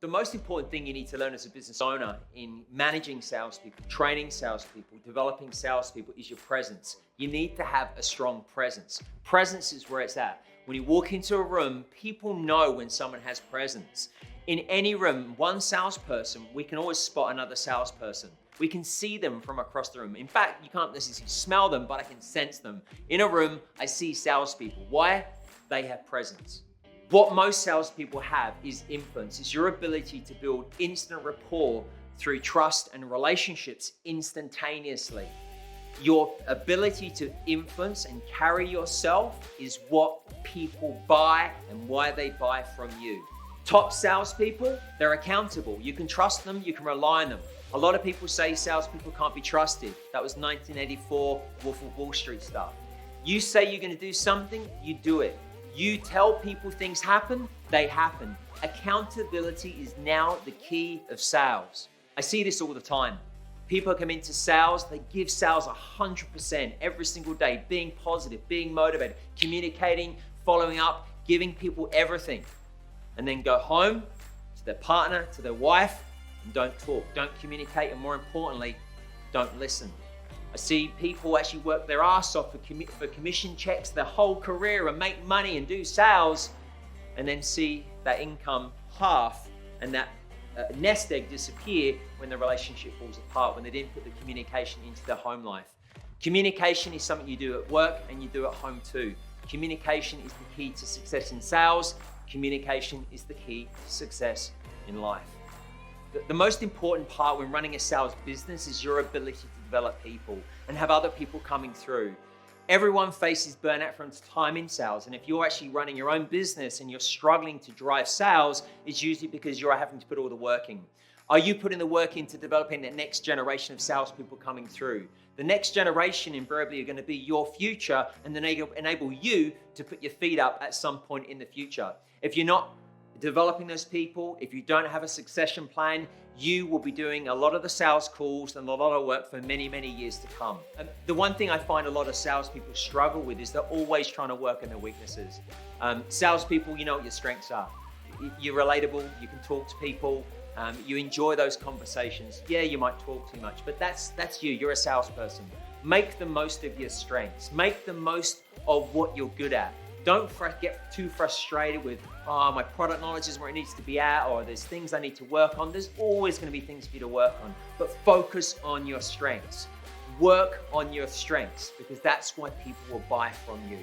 The most important thing you need to learn as a business owner in managing salespeople, training salespeople, developing salespeople is your presence. You need to have a strong presence. Presence is where it's at. When you walk into a room, people know when someone has presence. In any room, one salesperson, we can always spot another salesperson. We can see them from across the room. In fact, you can't necessarily smell them, but I can sense them. In a room, I see salespeople. Why? They have presence. What most salespeople have is influence. It's your ability to build instant rapport through trust and relationships instantaneously. Your ability to influence and carry yourself is what people buy and why they buy from you. Top salespeople, they're accountable. You can trust them, you can rely on them. A lot of people say salespeople can't be trusted. That was 1984 Wolf of Wall Street stuff. You say you're going to do something, you do it. You tell people things happen, they happen. Accountability is now the key of sales. I see this all the time. People come into sales, they give sales 100% every single day, being positive, being motivated, communicating, following up, giving people everything. And then go home to their partner, to their wife, and don't talk, don't communicate, and more importantly, don't listen. I see people actually work their ass off for commission checks their whole career and make money and do sales, and then see that income half and that nest egg disappear when the relationship falls apart, when they didn't put the communication into their home life. Communication is something you do at work and you do at home too. Communication is the key to success in sales. Communication is the key to success in life. The most important part when running a sales business is your ability to develop people and have other people coming through. Everyone faces burnout from time in sales, and if you're actually running your own business and you're struggling to drive sales, it's usually because you're having to put all the work in. Are you putting the work into developing the next generation of salespeople coming through? The next generation invariably are going to be your future and then enable you to put your feet up at some point in the future. If you're not developing those people, if you don't have a succession plan, you will be doing a lot of the sales calls and a lot of work for many, many years to come. And the one thing I find a lot of salespeople struggle with is they're always trying to work on their weaknesses. Salespeople, you know what your strengths are. You're relatable, you can talk to people, you enjoy those conversations. Yeah, you might talk too much, but that's you, you're a salesperson. Make the most of your strengths. Make the most of what you're good at. Don't get too frustrated with, my product knowledge is where it needs to be at, or there's things I need to work on. There's always going to be things for you to work on, but focus on your strengths. Work on your strengths because that's why people will buy from you.